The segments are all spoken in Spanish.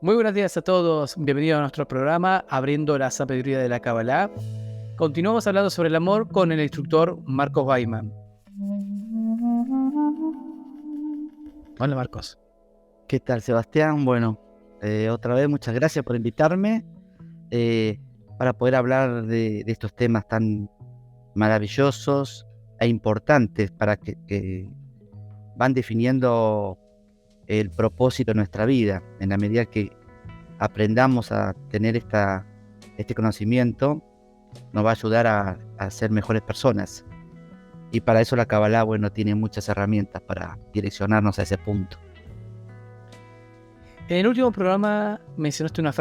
Muy buenos días a todos, bienvenidos a nuestro programa Abriendo la Sabiduría de la Kabbalah. Continuamos hablando sobre el amor con el instructor Marcos Baiman. Hola Marcos. ¿Qué tal, Sebastián? Bueno, otra vez muchas gracias por invitarme para poder hablar de estos temas tan maravillosos e importantes para que van definiendo el propósito de nuestra vida. En la medida que aprendamos a tener este conocimiento, nos va a ayudar a ser mejores personas. Y para eso la Kabbalah, bueno, tiene muchas herramientas para direccionarnos a ese punto. En el último programa mencionaste una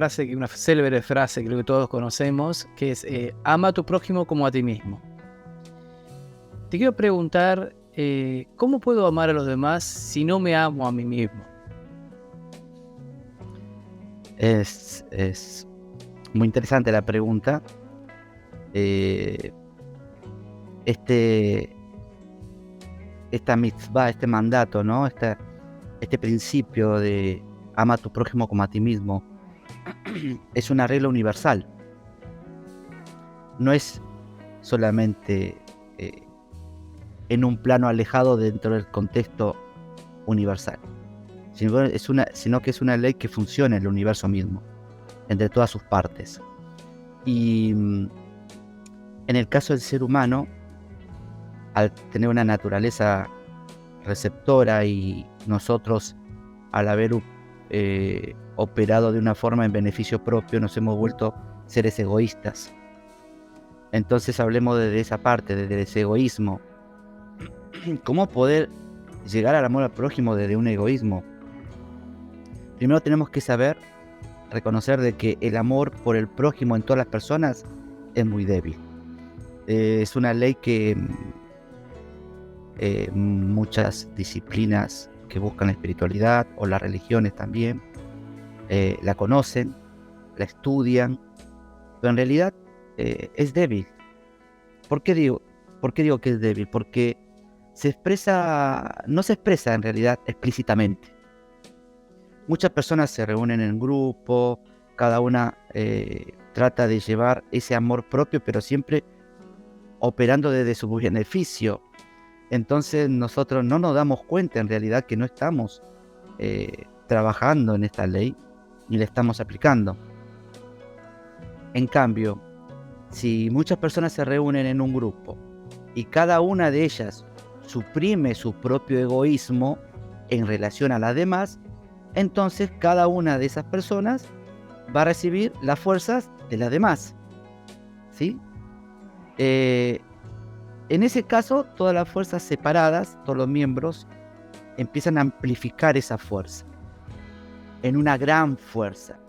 célebre frase que creo que todos conocemos, que es ama a tu prójimo como a ti mismo. Te quiero preguntar, ¿cómo puedo amar a los demás si no me amo a mí mismo? Es muy interesante la pregunta. Esta mitzvah, este mandato, ¿no? Este principio de ama a tu prójimo como a ti mismo es una regla universal. No es solamente en un plano alejado dentro del contexto universal, sino que es una ley que funciona en el universo mismo, entre todas sus partes. Y en el caso del ser humano, al tener una naturaleza receptora y nosotros, al haber operado de una forma en beneficio propio, nos hemos vuelto seres egoístas. Entonces hablemos de esa parte, desde ese egoísmo. ¿Cómo poder llegar al amor al prójimo desde un egoísmo? Primero tenemos que saber reconocer de que el amor por el prójimo en todas las personas es muy débil. Es una ley que muchas disciplinas que buscan la espiritualidad o las religiones también la conocen, la estudian, pero en realidad es débil. ¿Por qué digo que es débil? Porque no se expresa en realidad explícitamente. Muchas personas se reúnen en grupo, cada una trata de llevar ese amor propio, pero siempre operando desde su beneficio. Entonces nosotros no nos damos cuenta en realidad que no estamos trabajando en esta ley ni la estamos aplicando. En cambio, si muchas personas se reúnen en un grupo y cada una de ellas suprime su propio egoísmo en relación a las demás, entonces cada una de esas personas va a recibir las fuerzas de las demás, ¿sí? En ese caso, todas las fuerzas separadas, todos los miembros, empiezan a amplificar esa fuerza en una gran fuerza.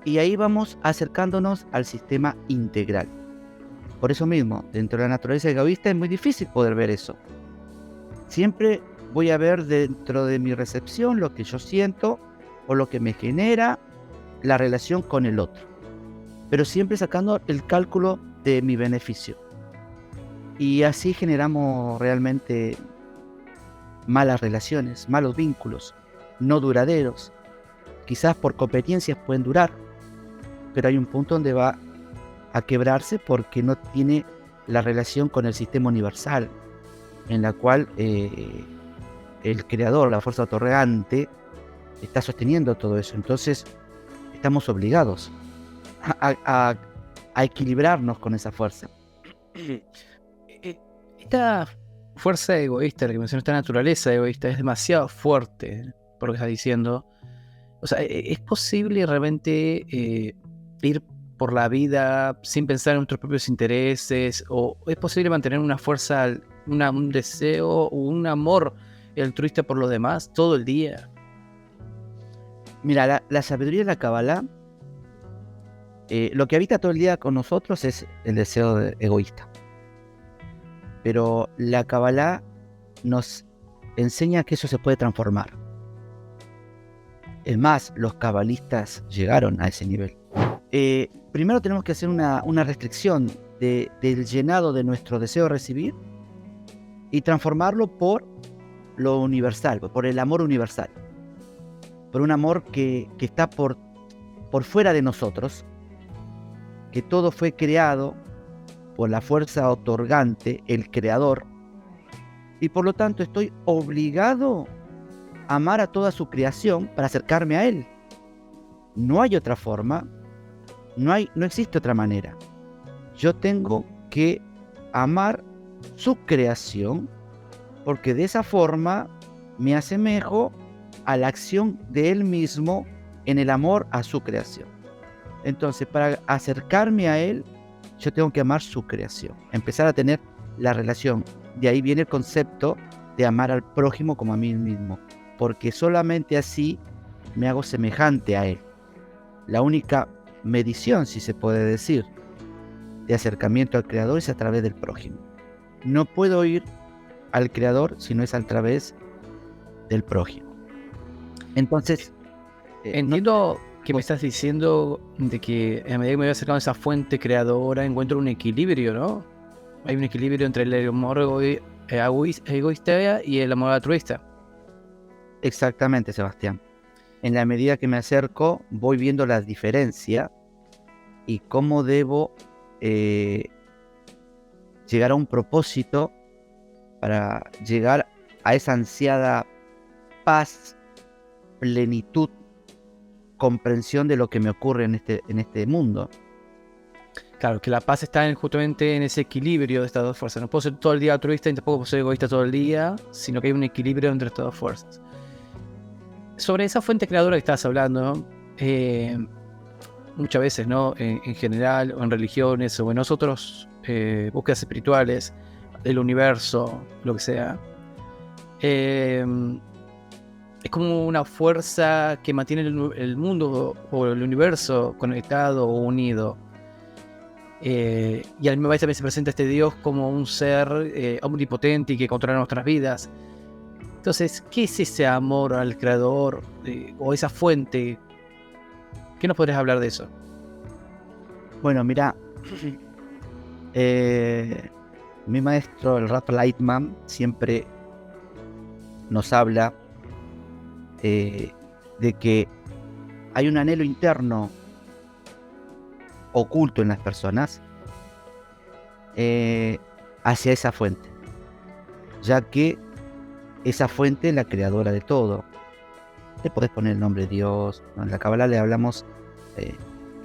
Y ahí vamos acercándonos al sistema integral. Por eso mismo, dentro de la naturaleza egoísta es muy difícil poder ver eso. Siempre voy a ver dentro de mi recepción lo que yo siento o lo que me genera la relación con el otro, pero siempre sacando el cálculo de mi beneficio. Y así generamos realmente malas relaciones, malos vínculos, no duraderos. Quizás por competencias pueden durar, pero hay un punto donde va a quebrarse porque no tiene la relación con el sistema universal, en la cual el creador, la fuerza otorgante, está sosteniendo todo eso. Entonces estamos obligados a equilibrarnos con esa fuerza. Esta fuerza egoísta, la que mencionó, esta naturaleza egoísta, es demasiado fuerte, por lo que está diciendo. O sea, ¿es posible realmente ir por la vida sin pensar en nuestros propios intereses? ¿O es posible mantener una fuerza, un deseo o un amor altruista por los demás todo el día? Mira, la sabiduría de la Kabbalah, lo que habita todo el día con nosotros es el deseo egoísta. Pero la Kabbalah nos enseña que eso se puede transformar. Es más, los cabalistas llegaron a ese nivel. Primero tenemos que hacer una restricción del llenado de nuestro deseo de recibir y transformarlo por lo universal, por el amor universal. por un amor que está por fuera de nosotros, que todo fue creado por la fuerza otorgante, el creador, y por lo tanto estoy obligado a amar a toda su creación para acercarme a Él. No hay otra forma, no existe otra manera. Yo tengo que amar su creación, porque de esa forma me asemejo a la acción de Él mismo en el amor a su creación. Entonces, para acercarme a Él, yo tengo que amar su creación, empezar a tener la relación. De ahí viene el concepto de amar al prójimo como a mí mismo, porque solamente así me hago semejante a Él. La única medición, si se puede decir, de acercamiento al Creador es a través del prójimo. No puedo ir al Creador si no es a través del prójimo. Entonces, entiendo que me estás diciendo de que a medida que me voy acercando a esa fuente creadora encuentro un equilibrio, ¿no? Hay un equilibrio entre el amor egoísta y el amor altruista. Exactamente, Sebastián. En la medida que me acerco, voy viendo la diferencia y cómo debo llegar a un propósito para llegar a esa ansiada paz, plenitud, comprensión de lo que me ocurre en este mundo. Claro, que la paz está justamente en ese equilibrio de estas dos fuerzas. No puedo ser todo el día altruista y tampoco puedo ser egoísta todo el día, sino que hay un equilibrio entre estas dos fuerzas. Sobre esa fuente creadora que estabas hablando, muchas veces, ¿no? En general, o en religiones, o en nosotros, búsquedas espirituales, del universo, lo que sea, es como una fuerza que mantiene el mundo o el universo conectado o unido. Y a mí también se presenta este Dios como un ser omnipotente y que controla nuestras vidas. Entonces, ¿qué es ese amor al Creador o esa fuente? ¿Qué nos podrías hablar de eso? Bueno, mira, mi maestro, el Ralph Lightman, siempre nos habla de que hay un anhelo interno oculto en las personas hacia esa fuente, ya que esa fuente es la creadora de todo. Le podés poner el nombre de Dios, ¿no? En la Kabbalah le hablamos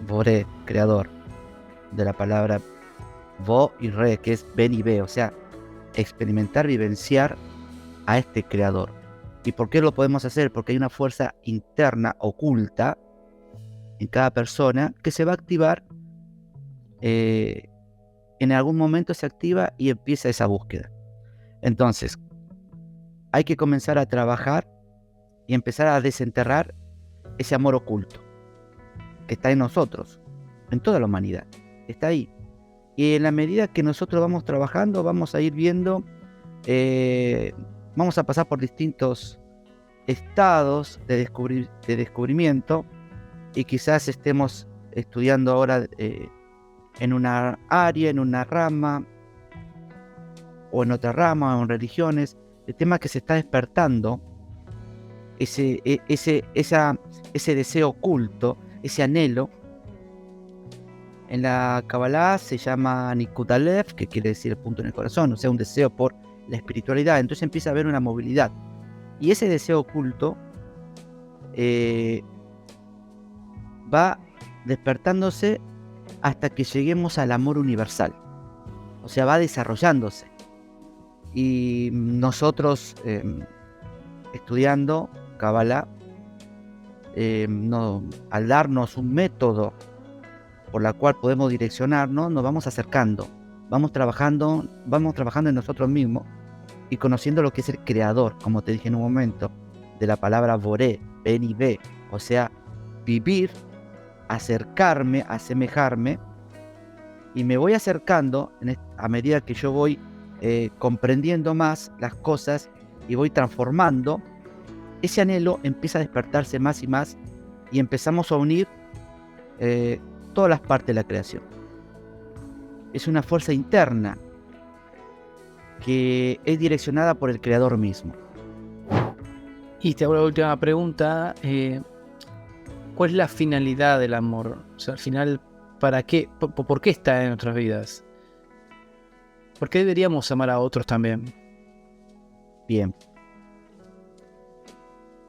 Boré, creador, de la palabra Bo y Re, que es ven y ve, o sea, experimentar, vivenciar a este creador. ¿Y por qué lo podemos hacer? Porque hay una fuerza interna oculta en cada persona que se va a activar, en algún momento se activa y empieza esa búsqueda. Entonces, hay que comenzar a trabajar y empezar a desenterrar ese amor oculto que está en nosotros, en toda la humanidad, está ahí. Y en la medida que nosotros vamos trabajando, vamos a ir viendo, vamos a pasar por distintos estados de descubrimiento, y quizás estemos estudiando ahora en una área, en una rama, o en otra rama, o en religiones. El tema que se está despertando ese deseo oculto, ese anhelo. En la Kabbalah se llama Nikut Alev, que quiere decir el punto en el corazón, o sea, un deseo por la espiritualidad. Entonces empieza a haber una movilidad. Y ese deseo oculto va despertándose hasta que lleguemos al amor universal. O sea, va desarrollándose. Y nosotros, estudiando Kabbalah, al darnos un método por la cual podemos direccionarnos, nos vamos acercando, vamos trabajando en nosotros mismos y conociendo lo que es el creador, como te dije en un momento, de la palabra Boré, ven y ve, o sea, vivir, acercarme, asemejarme, y me voy acercando a medida que yo voy comprendiendo más las cosas y voy transformando. Ese anhelo empieza a despertarse más y más, y empezamos a unir todas las partes de la creación. Es una fuerza interna que es direccionada por el creador mismo. Y te hago la última pregunta. ¿Cuál es la finalidad del amor? O sea, al final, ¿para qué? ¿Por qué está en nuestras vidas? ¿Por qué deberíamos amar a otros también? Bien.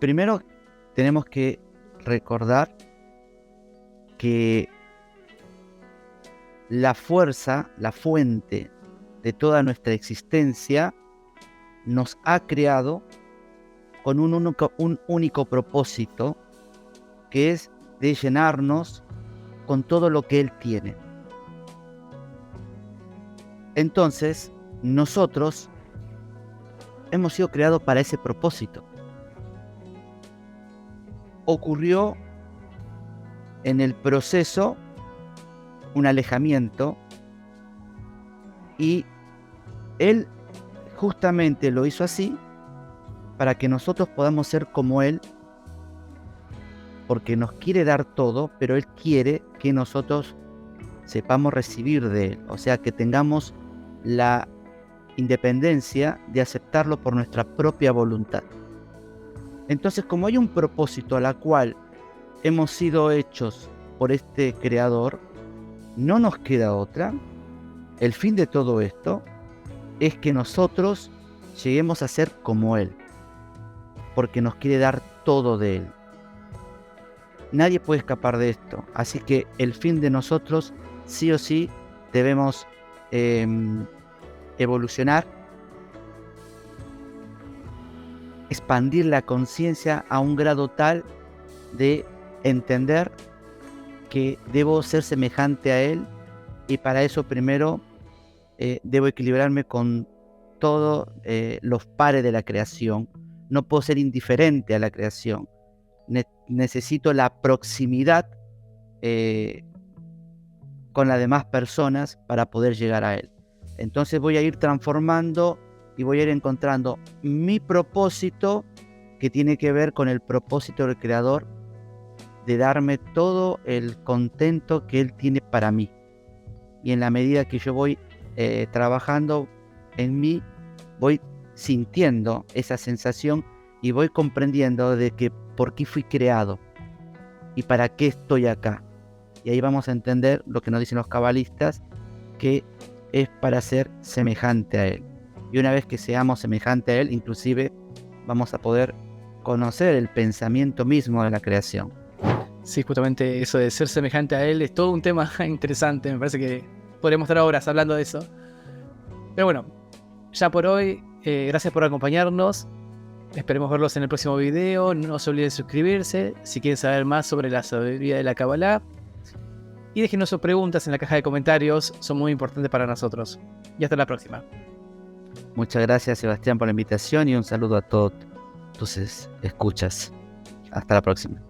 Primero tenemos que recordar que la fuerza, la fuente de toda nuestra existencia nos ha creado con un único propósito, que es de llenarnos con todo lo que Él tiene. Entonces, nosotros hemos sido creados para ese propósito. Ocurrió en el proceso un alejamiento y Él justamente lo hizo así para que nosotros podamos ser como Él, porque nos quiere dar todo, pero Él quiere que nosotros sepamos recibir de Él, o sea, que tengamos la independencia de aceptarlo por nuestra propia voluntad. Entonces, como hay un propósito a la cual hemos sido hechos por este Creador, no nos queda otra. El fin de todo esto es que nosotros lleguemos a ser como Él, porque nos quiere dar todo de Él. Nadie puede escapar de esto, así que el fin de nosotros sí o sí debemos evolucionar, expandir la conciencia a un grado tal de entender que debo ser semejante a Él, y para eso primero debo equilibrarme con todos los pares de la creación. No puedo ser indiferente a la creación. Necesito la proximidad con las demás personas para poder llegar a Él. Entonces voy a ir transformando y voy a ir encontrando mi propósito, que tiene que ver con el propósito del Creador, de darme todo el contento que Él tiene para mí. Y en la medida que yo voy trabajando en mí, voy sintiendo esa sensación y voy comprendiendo de que por qué fui creado y para qué estoy acá. Y ahí vamos a entender lo que nos dicen los cabalistas, que es para ser semejante a Él. Y una vez que seamos semejante a Él, inclusive vamos a poder conocer el pensamiento mismo de la creación. Sí, justamente eso de ser semejante a Él es todo un tema interesante. Me parece que podríamos estar horas hablando de eso. Pero bueno, ya por hoy, gracias por acompañarnos. Esperemos verlos en el próximo video. No se olviden de suscribirse si quieren saber más sobre la sabiduría de la Kabbalah. Y déjenos sus preguntas en la caja de comentarios, son muy importantes para nosotros. Y hasta la próxima. Muchas gracias, Sebastián, por la invitación, y un saludo a todos tus escuchas. Hasta la próxima.